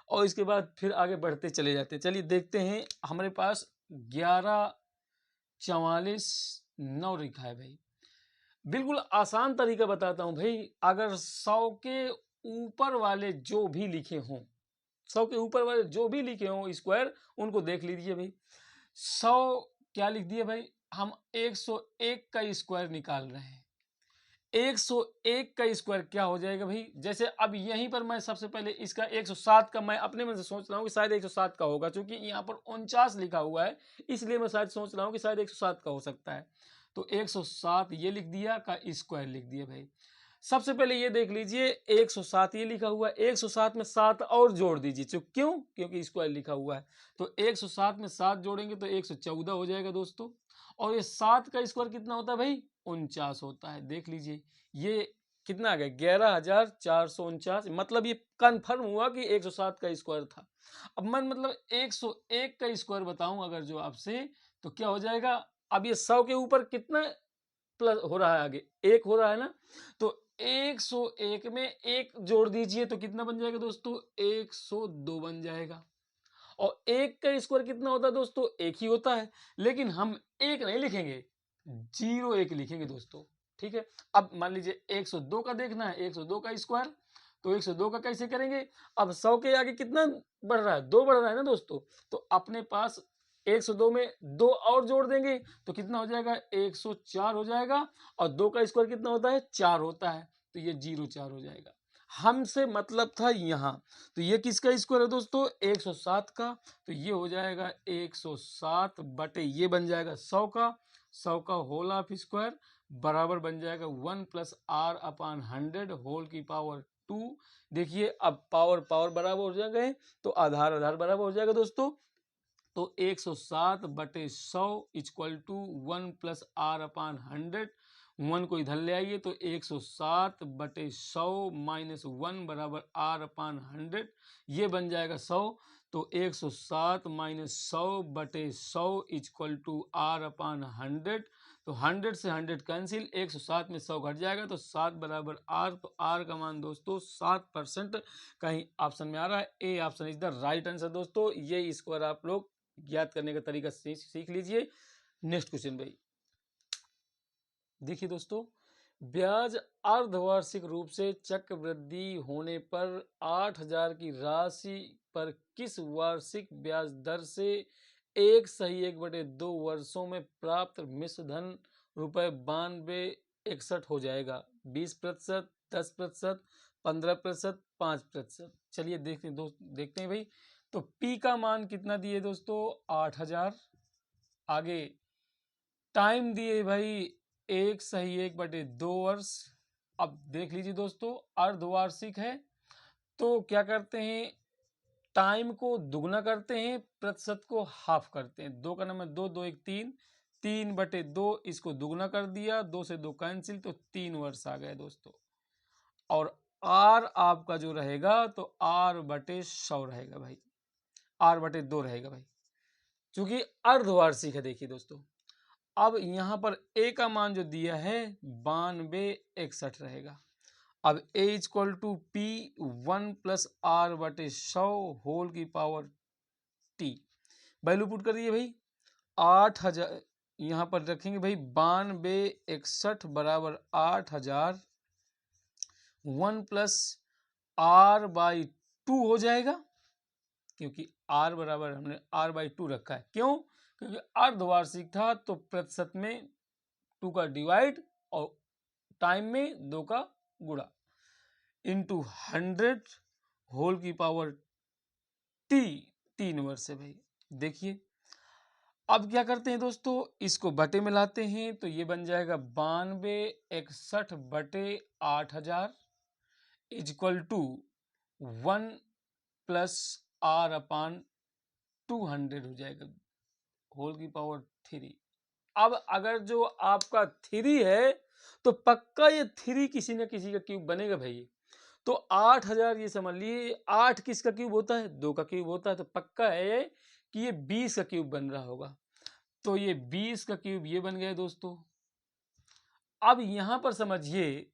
और इसके बाद फिर आगे बढ़ते चले जाते हैं। चलिए देखते हैं, हमारे पास 11,44,9 लिखा है भाई। बिल्कुल आसान तरीका बताता हूं भाई, अगर 100 के ऊपर वाले जो भी लिखे हों, 100 के ऊपर वाले जो भी लिखे हों स्क्वायर, उनको देख लीजिए भाई। 100 क्या लिख दिया भाई, हम 101 का स्क्वायर निकाल रहे हैं। 101 का स्क्वायर क्या हो जाएगा भाई, जैसे अब यहीं पर मैं सबसे पहले इसका 107 का मैं अपने मन से सोच रहा हूँ कि शायद 107 का होगा, क्योंकि यहाँ पर 49 लिखा हुआ है, इसलिए मैं शायद सोच रहा हूँ कि शायद 107 का हो सकता है। तो 107 ये लिख दिया का स्क्वायर लिख दिया भाई। सबसे पहले ये देख लीजिए 107 ये लिखा हुआ है, 107 में 7 और जोड़ दीजिए, क्यों, क्योंकि स्क्वायर लिखा हुआ है। तो 107 में 7 जोड़ेंगे तो 114 हो जाएगा दोस्तों। और ये 7 का स्क्वायर कितना होता है भाई, 49 होता है। देख लीजिए ये कितना आ गया, 11,449, मतलब ये कंफर्म हुआ कि 107 का स्क्वायर था। अब मैं मतलब 101 का स्क्वायर बताऊं अगर जो आपसे, तो क्या हो जाएगा, अब ये 100 के ऊपर कितना प्लस हो रहा है, आगे 1 हो रहा है ना, तो 101 में 1 जोड़ दीजिए तो कितना बन जाएगा दोस्तों, 102 बन जाएगा। और 1 का स्क्वायर कितना होता है दोस्तों, 1 ही होता है, लेकिन हम 1 नहीं लिखेंगे, 01 लिखेंगे दोस्तों। ठीक है, अब मान लीजिए 102 का देखना है, 102 का स्क्वायर, तो 102 का कैसे करेंगे, अब 100 के आगे कितना बढ़ रहा है, 2 बढ़ रहा है ना दोस्तों, तो अपने पास 102 में 2 और जोड़ देंगे तो कितना हो जाएगा, 104 हो जाएगा। और 2 का स्क्वायर कितना होता है, 4 होता है, तो ये 04 हो जाएगा। हमसे मतलब था यहाँ, तो ये किसका स्क्वायर है दोस्तों, 107 का, तो ये हो जाएगा 107 बटे ये बन जाएगा 100 का, 100 का होल ऑफ स्क्वायर बराबर बन जाएगा 1 प्लस आर अपॉन 100 होल की पावर 2। देखिए अब पावर पावर बराबर हो जाएगा, तो आधार आधार बराबर हो जाएगा दोस्तों। तो 107 बटे 100 equal to 1 plus R upon 100, 1 को इधर ले आइए तो 107 बटे 100 माइनस 1 बराबर आर अपॉन 100, ये बन जाएगा 100। तो 107 माइनस 100 बटे 100 इक्वल टू आर अपॉन 100, तो 100 से 100 कैंसिल, 107 में 100 घट जाएगा तो 7 बराबर आर, तो आर का मान दोस्तों 7%। कहीं ऑप्शन में आ रहा है, A option is the right answer दोस्तों। ये स्क्वायर आप लोग ज्ञात करने का तरीका सीख लीजिए। नेक्स्ट क्वेश्चन भाई, देखिए दोस्तों, ब्याज अर्धवार्षिक रूप से चक्रवृद्धि होने पर 8,000 की राशि पर किस वार्षिक ब्याज दर से 1/2 वर्षों में प्राप्त मिश्र धन ₹92.61 हो जाएगा, 20%, 10%, 15%, 5%। चलिए देखते हैं भाई। तो P का मान कितना दिए दोस्तों, 8,000। आगे टाइम दिए भाई 1/2 वर्ष। अब देख लीजिए दोस्तों, अर्धवार्षिक है तो क्या करते हैं, टाइम को दुगना करते हैं, प्रतिशत को हाफ करते हैं। 2 का नंबर 2, 2 1 3, 3/2, इसको दुगना कर दिया, 2 से 2 कैंसिल, तो 3 वर्ष आ गए दोस्तों। और आर आपका जो रहेगा तो R/100 रहेगा भाई, R/2 रहेगा भाई, क्योंकि अर्धवार्षिक है। देखिए दोस्तों, अब यहाँ पर ए का मान जो दिया है 92.61 रहेगा। अब A equal to P 1 plus R/100 whole की पावर टी, वैल्यू पुट कर दिए भाई। 8,000 यहाँ पर रखेंगे भाई, 92.61 बराबर 8,000, 1 प्लस R/2 हो जाएगा, क्योंकि R बराबर हमने R/2 रखा है। क्यों, क्योंकि अर्धवार्षिक था तो प्रतिशत में 2 का डिवाइड और टाइम में 2 का गुणा, इंटू 100 होल की पावर टी, 3 वर्ष है भाई। देखिए अब क्या करते हैं दोस्तों, इसको बटे में लाते हैं तो ये बन जाएगा 9261 बटे 8000 इक्वल टू 1 प्लस आर अपान 200 हो जाएगा होल की पावर 3। अब अगर जो आपका 3 है तो पक्का ये 3 किसी न किसी का क्यूब बनेगा भाई। तो 8000 ये समझ लिए 8 किसका क्यूब होता है, 2 का क्यूब होता है, तो पक्का है कि ये 20 का क्यूब बन रहा होगा। तो ये 20 का क्यूब ये बन गया दोस्तों। अब यहां पर समझिए,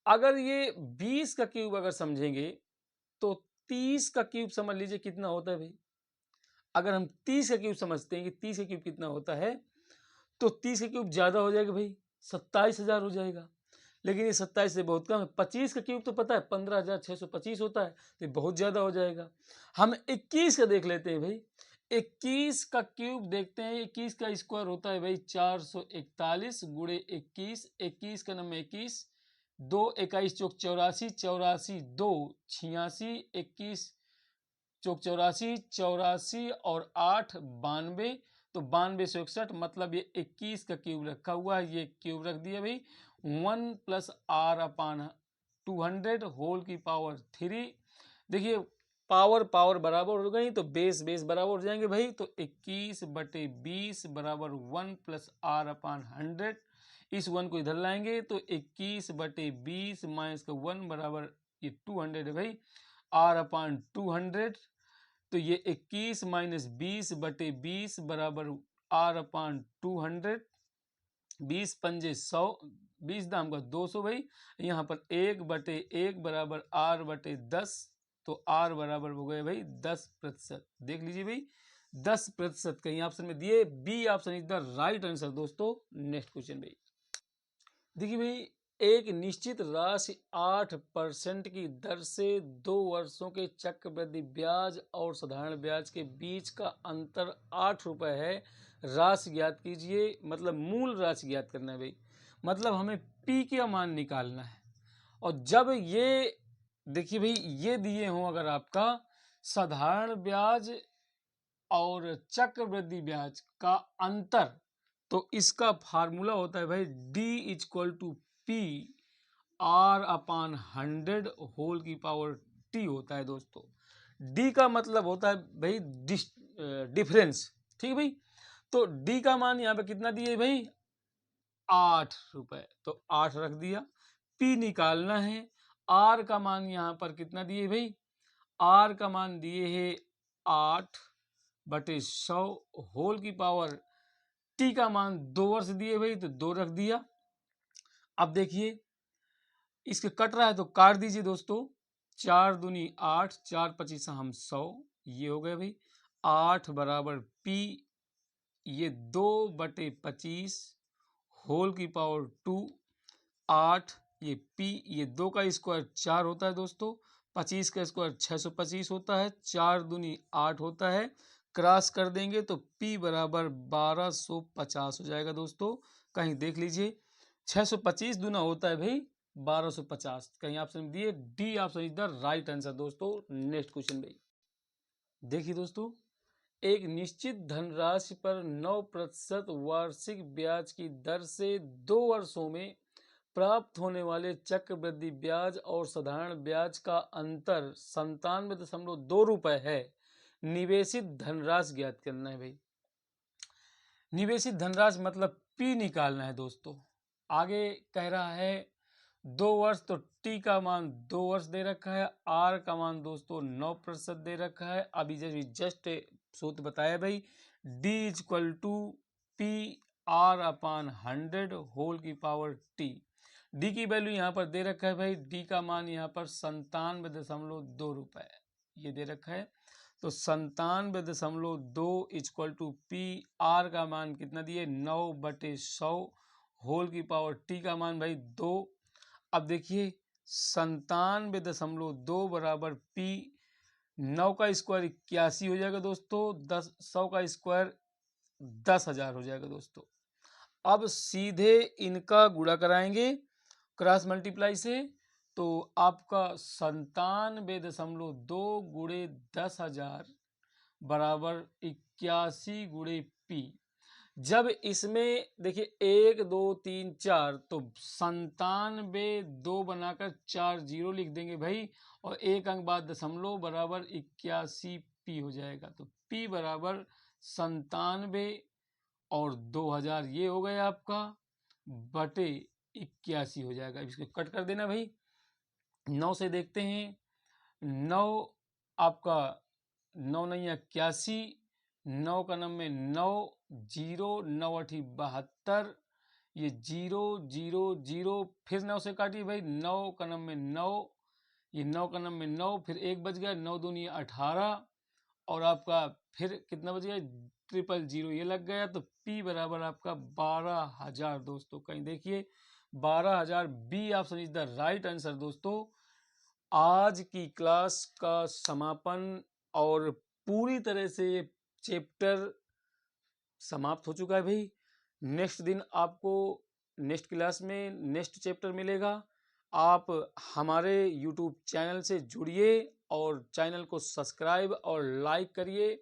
अगर ये 20 का क्यूब अगर समझेंगे तो 30 का क्यूब समझ लीजिए कितना होता है भाई। अगर हम 30 का क्यूब समझते हैं कि 30 का क्यूब कितना होता है, तो 30 का क्यूब ज्यादा हो जाएगा भाई, 27,000 हो जाएगा। लेकिन ये 27 से बहुत कम है। 25 का क्यूब तो पता है 15,625 होता है, तो बहुत ज्यादा हो जाएगा। हम 21 का देख लेते हैं भाई। 21 का क्यूब देखते हैं, 21 का स्क्वायर होता है भाई 441 गुणे 21, 21 का नंबर 21, 2 21 चौक 84, 84 2 86, 21 चौक 84, 84 और 8 92, तो 9261, मतलब ये 21 का क्यूब रखा हुआ है। ये क्यूब रख दिया भाई। 1 प्लस आर अपान 200 होल की पावर 3। देखिए पावर पावर बराबर हो गई तो बेस बेस बराबर हो जाएंगे भाई। तो 21 बटे 20 बराबर 1 प्लस आर अपान 100। इस 1 को इधर लाएंगे तो 21 बटे 20 माइनस का 1 बराबर ये 200 है भाई, आर अपान 200। तो ये 21 माइनस 20 बटे 20 बराबर आर अपान 200। 20 पंजे 100, 20 दाम का 200 भाई। यहाँ पर 1 बटे 1 बराबर आर बटे 10, तो आर बराबर हो गए भाई 10%। देख लीजिए भाई 10% कहीं ऑप्शन में दिए, B option is the right answer दोस्तों। नेक्स्ट क्वेश्चन भाई, देखिए भाई एक निश्चित राशि 8% की दर से 2 वर्षों के चक्रवृद्धि ब्याज और साधारण ब्याज के बीच का अंतर 8 रुपए है। राशि ज्ञात कीजिए, मतलब मूल राशि ज्ञात करना है भाई, मतलब हमें पी का मान निकालना है। और जब ये देखिए भाई ये दिए हों अगर आपका साधारण ब्याज और चक्रवृद्धि ब्याज का अंतर, तो इसका फार्मूला होता है भाई D equal to P R upon 100 whole की पावर टी होता है दोस्तों। डी का मतलब होता है भाई डिफरेंस, ठीक है भाई। तो डी का मान यहाँ पे कितना दिए भाई 8 रुपए, तो 8 रख दिया। पी निकालना है, आर का मान यहाँ पर कितना दिए भाई, आर का मान दिए है 8 बटे 100 होल की पावर टी का मान 2 वर्ष दिए भाई, तो 2 रख दिया। अब देखिए इसके कट रहा है तो काट दीजिए दोस्तों। 4 दूनी 8, 4 पच्चीस हम 100, ये हो गए भाई। 8 बराबर पी, ये 2 बटे 25 होल की पावर 2, 8 ये पी, ये 2 का स्क्वायर 4 होता है दोस्तों, 25 का स्क्वायर 625 होता है, 4 दूनी 8 होता है, क्रॉस कर देंगे तो P बराबर 1250 हो जाएगा दोस्तों। कहीं देख लीजिए 625 दूना होता है भाई 1250, कहीं ऑप्शन दिए D option is the right answer दोस्तों। नेक्स्ट क्वेश्चन भाई, देखिए दोस्तों एक निश्चित धनराशि पर 9% वार्षिक ब्याज की दर से 2 वर्षों में प्राप्त होने वाले चक्रवृद्धि ब्याज और साधारण ब्याज का अंतर 97.2 रुपए है। निवेशित धनराशि ज्ञात करना है भाई। निवेशित धनराशि मतलब पी निकालना है दोस्तों। आगे कह रहा है 2 वर्ष, तो टी का मान 2 वर्ष दे रखा है, आर का मान दोस्तों 9% दे रखा है। अभी जस्ट सूत्र बताया भाई, D is equal to P R upon 100 whole की पावर टी। डी की वैल्यू यहाँ पर दे रखा है भाई, डी का मान यहाँ पर 97.2 रुपए ये दे रखा है। तो 97.2 इक्वल टू पी, आर का मान कितना दिए 9 बटे 100 होल की पावर टी का मान भाई 2। अब देखिए 97.2 बराबर पी, 9 का स्क्वायर 81 हो जाएगा दोस्तों, 100 का स्क्वायर 10,000 हो जाएगा दोस्तों। अब सीधे इनका गुणा कराएंगे क्रॉस मल्टीप्लाई से, तो आपका 97.2 गुणे 10,000 बराबर 81 गुणे पी। जब इसमें देखिए 1 2 3 4 तो 97 2 बनाकर 4 जीरो लिख देंगे भाई, और एक अंक बाद दशमलव बराबर 81 पी हो जाएगा। तो पी बराबर 97 और 2000 ये हो गया आपका बटे 81 हो जाएगा। इसको कट कर देना भाई। 9 से देखते हैं, 9 आपका 9 नहीं 81, 9 का नंबर में 9 जीरो 9 अठी 72, ये 0 0 0 फिर 9 से काटिए भाई, 9 का नंबर में 9, ये 9 का नंबर में 9 फिर 1 बच गया, 9 दूनी 18 और आपका फिर कितना बच गया 000 ये लग गया। तो P बराबर आपका 12,000 दोस्तों। कहीं देखिए 12,000 B option is the right answer दोस्तों। आज की क्लास का समापन और पूरी तरह से ये चैप्टर समाप्त हो चुका है भाई। नेक्स्ट दिन आपको नेक्स्ट क्लास में नेक्स्ट चैप्टर मिलेगा। आप हमारे यूट्यूब चैनल से जुड़िए और चैनल को सब्सक्राइब और लाइक करिए,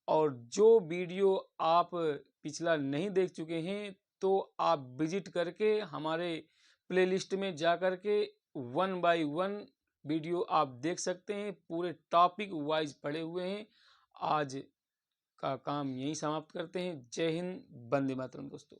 और जो वीडियो आप पिछला नहीं देख चुके हैं तो आप विजिट करके हमारे प्लेलिस्ट में जा कर के 1 बाय 1 वीडियो आप देख सकते हैं। पूरे टॉपिक वाइज पढ़े हुए हैं। आज का काम यहीं समाप्त करते हैं। जय हिंद, वंदे मातरम दोस्तों।